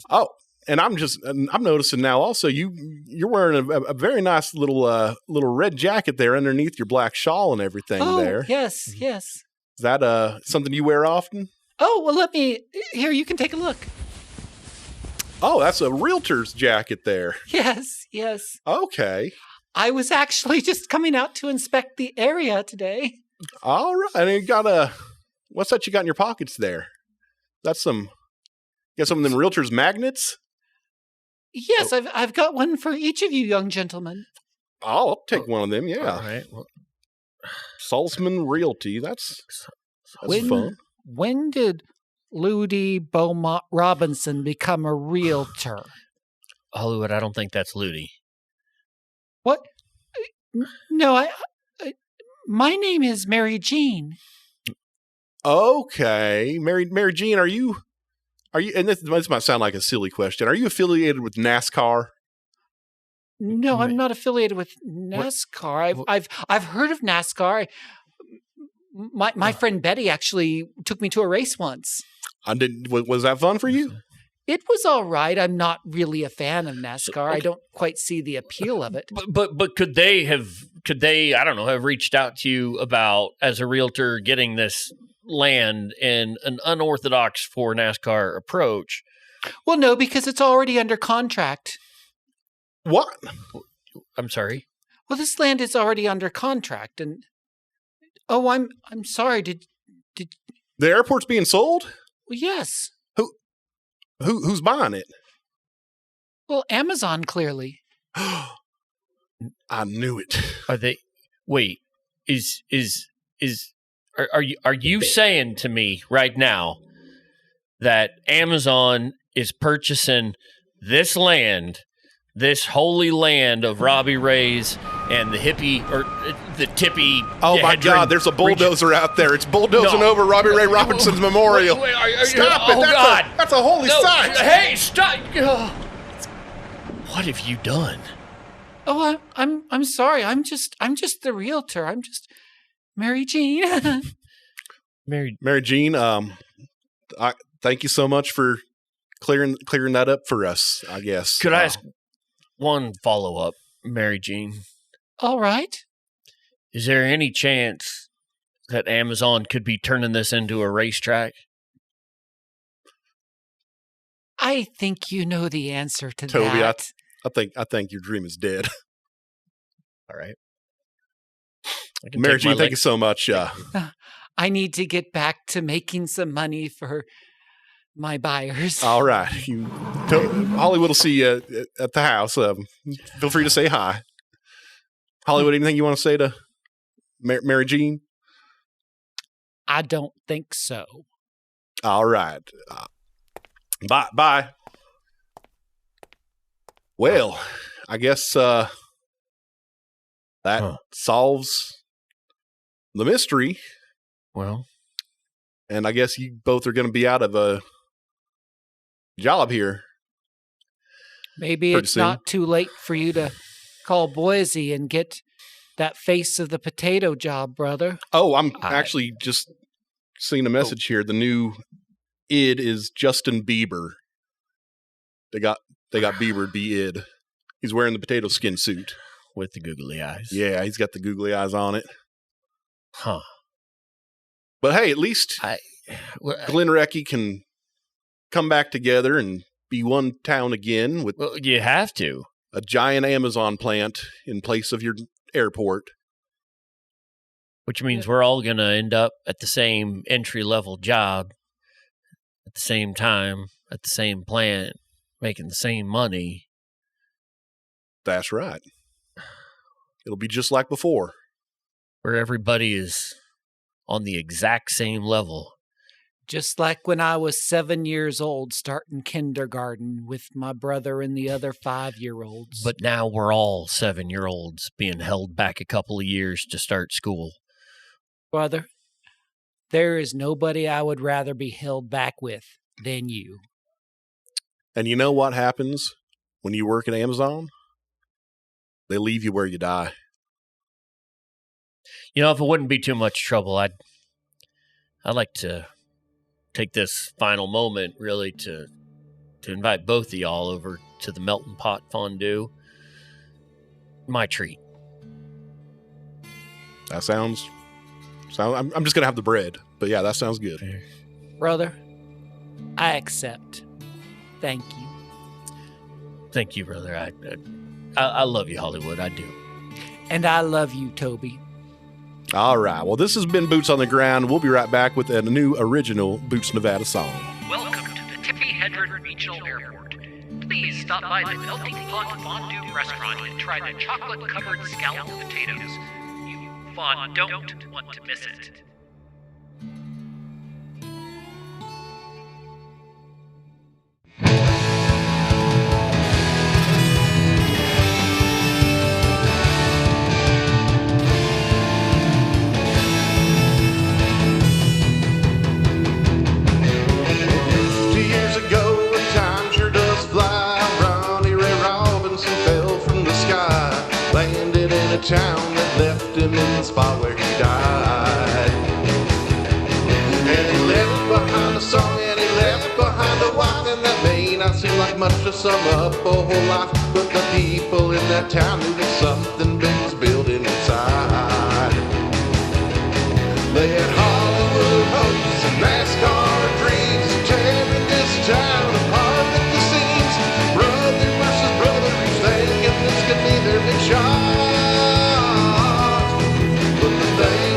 Oh, and I'm noticing now also you're wearing a very nice little red jacket there underneath your black shawl and everything there. Yes. Is that something you wear often? Oh, well, here, you can take a look. Oh, that's a realtor's jacket there. Yes. Okay. I was actually just coming out to inspect the area today. All right. And you got what's that you got in your pockets there? That's you got some of them realtor's magnets? Yes, I've got one for each of you young gentlemen. I'll take one of them, yeah. All right. Well, Salzman Realty. That's fun. When did Ludi Beaumont Robinson become a realtor? Hollywood, I don't think that's Ludi. What? No, my name is Mary Jean. Okay. Mary Jean, are you, and this might sound like a silly question, are you affiliated with NASCAR? No, I'm not affiliated with NASCAR. I've heard of NASCAR. My friend Betty actually took me to a race once. Was that fun for you? It was all right. I'm not really a fan of NASCAR. Okay. I don't quite see the appeal of it. But could they have reached out to you about, as a realtor, getting this land in an unorthodox for NASCAR approach? Well, no, because it's already under contract. What? I'm sorry? Well, this land is already under contract, and I'm sorry. Did the airport's being sold? Well, yes. Who's buying it? Well, Amazon, clearly. I knew it. Are they? Wait, are you saying to me right now that Amazon is purchasing this land, this holy land of Robbie Ray's and the hippie or the tippy? Oh my God! There's a bulldozer out there. It's bulldozing over Robbie Ray Robinson's memorial. Stop it! God! That's a holy site. Hey, stop! What have you done? Oh, I'm sorry. I'm just the realtor. I'm just Mary Jean. Mary Jean. thank you so much for clearing that up for us, I guess. Could I ask one follow-up, Mary Jean? All right. Is there any chance that Amazon could be turning this into a racetrack? I think you know the answer to Toby, that. I think your dream is dead. All right. Mary Jean, thank you so much. I need to get back to making some money for my buyers. All right. Hollywood will see you at the house. Feel free to say hi. Hollywood, anything you want to say to Mary Jean? I don't think so. All right. Bye. Well, I guess that solves the mystery. Well, and I guess you both are going to be out of a job here. Maybe it's not too late for you to call Boise and get that face of the potato job, brother. Oh, I'm actually just seeing a message here. The new id is Justin Bieber. They got Bieber be id. He's wearing the potato skin suit with the googly eyes. Yeah, he's got the googly eyes on it. Huh. But hey, at least Glenn Recce can come back together and be one town again with you have to. A giant Amazon plant in place of your airport. Which means we're all going to end up at the same entry-level job at the same time, at the same plant, making the same money. That's right. It'll be just like before. Where everybody is on the exact same level. Just like when I was 7 years old, starting kindergarten with my brother and the other 5-year-olds. But now we're all 7-year-olds being held back a couple of years to start school. Brother, there is nobody I would rather be held back with than you. And you know what happens when you work at Amazon? They leave you where you die. You know, if it wouldn't be too much trouble, I'd like to take this final moment really to invite both of y'all over to the Melting Pot Fondue. My treat. That sounds I'm just going to have the bread. But yeah, that sounds good. Brother, I accept. Thank you. Thank you, brother. I love you, Hollywood. I do. And I love you, Toby. All right. Well, this has been Boots on the Ground. We'll be right back with a new original Boots Nevada song. Welcome to the Tippy Hedron Regional Airport. Please stop by the Melting Pot Fondue restaurant and try the chocolate-covered scalloped potatoes. You don't want to miss it. Town that left him in the spot where he died. And he left behind a song and he left behind a wife, and that may not seem like much to sum up a whole life, but the people in that town knew that something big was building inside. They had Hollywood hopes and NASCAR dreams, tearing this town apart at the seams. Brother versus brother, each thinking this could be their big shot.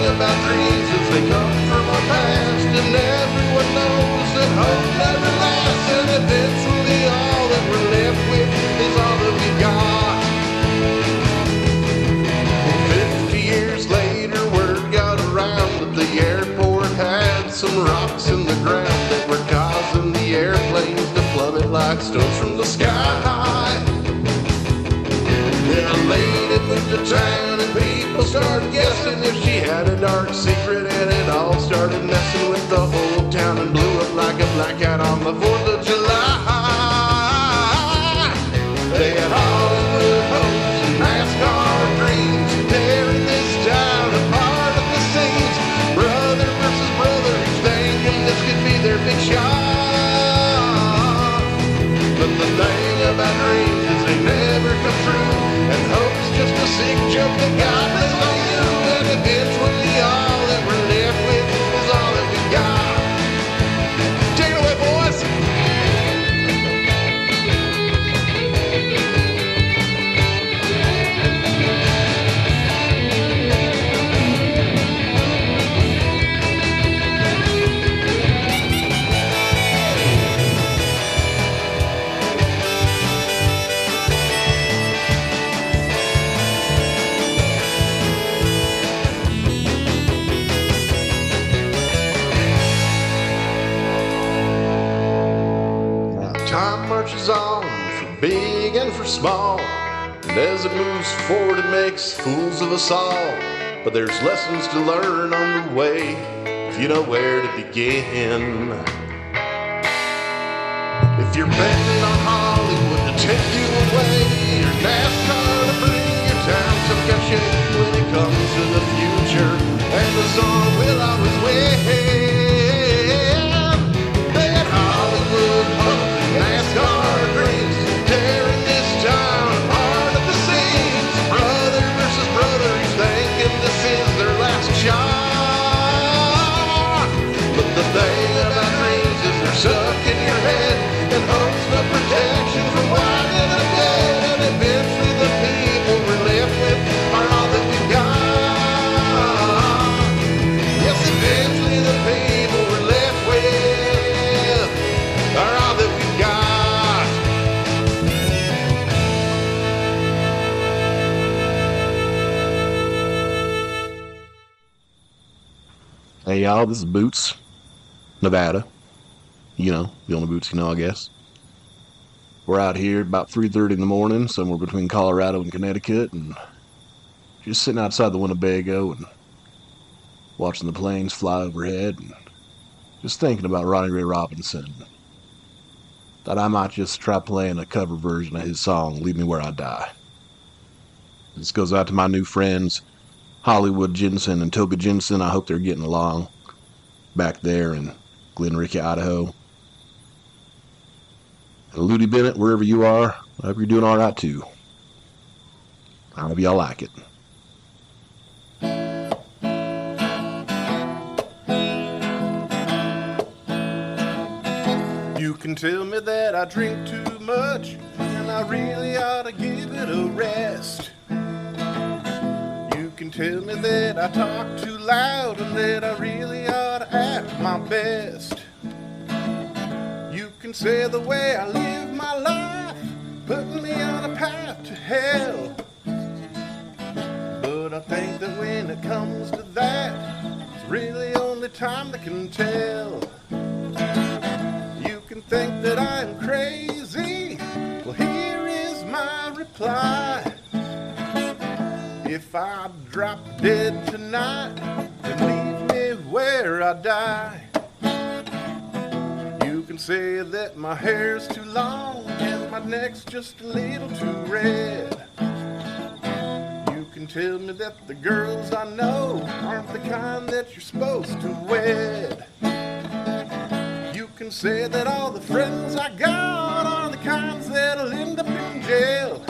About dreams as they come from our past, and everyone knows that hope never lasts, and eventually all that we're left with is all that we got. 50 years later, word got around that the airport had some rocks in the ground that were causing the airplanes to plummet like stones from the sky. Then a lady moved to town and people started guessing if she had a dark secret, and it all started messing with the whole town and blew up like a black cat on the 4th of July. They had Hollywood hopes and NASCAR dreams, tearing this town apart at the seams. Brother versus brother, each thinking this could be their big shot. about dreams is they never come true. And hope's just a sick joke that God plays on you. And eventually all that we're left with is all that we got. Take it away, boys. Time marches on for big and for small, and as it moves forward it makes fools of us all. But there's lessons to learn on the way if you know where to begin. If you're betting on Hollywood to take you away, or NASCAR to bring your town some kind of shape when it comes to the future, and the song will always win. That Hollywood hope, NASCAR dreams, tearing this town apart at the seams. Brother versus brother, he's thinking this is their last shot. But the thing about dreams is they're stuck in your head, and hope's no protection from whining the dead. And eventually the people we're left with are all that we got. Yes, eventually the people we're left with are all that we got. Hey y'all, this is Boots, Nevada. You know, the only Boots you know, I guess. We're out here about 3:30 in the morning, somewhere between Colorado and Connecticut, and just sitting outside the Winnebago and watching the planes fly overhead, and just thinking about Ronnie Ray Robinson. Thought I might just try playing a cover version of his song, Leave Me Where I Die. This goes out to my new friends, Hollywood Jensen and Toby Jensen. I hope they're getting along back there in Glen Ricky, Idaho. And Ludi Bennett, wherever you are, I hope you're doing all right too. I hope y'all like it. You can tell me that I drink too much, and I really ought to give it a rest. You can tell me that I talk too loud, and that I really ought to act my best. You can say the way I live my life, putting me on a path to hell. But I think that when it comes to that, it's really only time that can tell. You can think that I'm crazy, well here is my reply. If I drop dead tonight, then leave me where I die. You can say that my hair's too long and my neck's just a little too red. You can tell me that the girls I know aren't the kind that you're supposed to wed. You can say that all the friends I got are the kinds that'll end up in jail.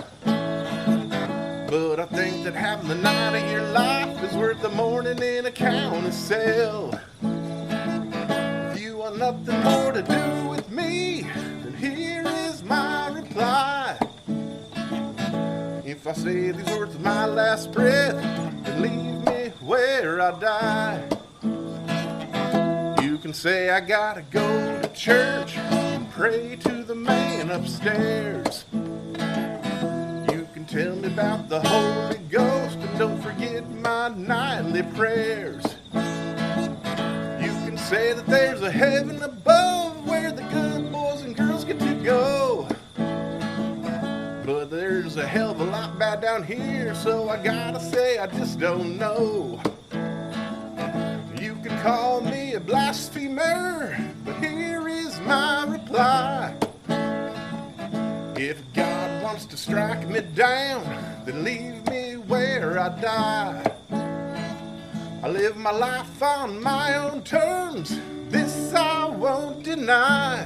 But I think that having the night of your life is worth the morning in a county cell. If you want nothing more to do with me, then here is my reply. If I say these words with my last breath, then leave me where I die. You can say I gotta go to church and pray to the man upstairs. You can tell me about the Holy Ghost and don't forget my nightly prayers. You can say that there's a heaven above where the good boys and girls get to go. But there's a hell of a lot bad down here, so I gotta say I just don't know. You can call me a blasphemer, but here is my reply. If God wants to strike me down, then leave me where I die. I live my life on my own terms, this I won't deny.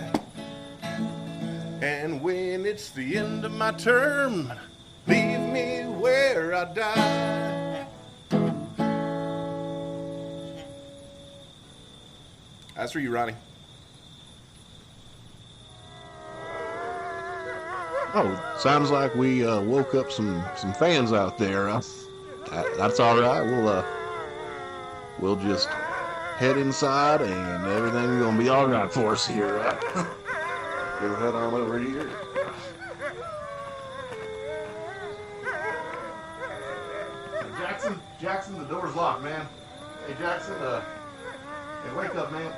And when it's the end of my term, leave me where I die. That's for you, Ronnie. Oh, sounds like we woke up some fans out there. That's all right. We'll just head inside, and everything's gonna be all right for us here. We'll head on over here. Jackson, the door's locked, man. Hey, Jackson, hey, wake up, man.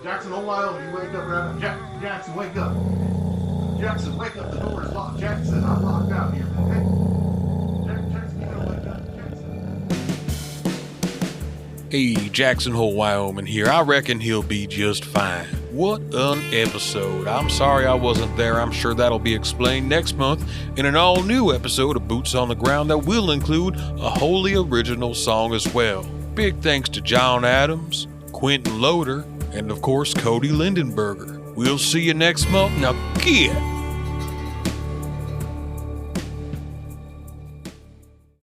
Jackson, old while you wake up right now. Jackson, wake up. Jackson, wake up, the door is locked. Jackson, I'm locked out here. Hey, Jackson, you gotta wake up. Jackson. Hey, Jackson Hole, Wyoming here. I reckon he'll be just fine. What an episode. I'm sorry I wasn't there. I'm sure that'll be explained next month in an all-new episode of Boots on the Ground that will include a wholly original song as well. Big thanks to John Adams, Quinton Loder, and of course Cody Lindenberger. We'll see you next month. Now get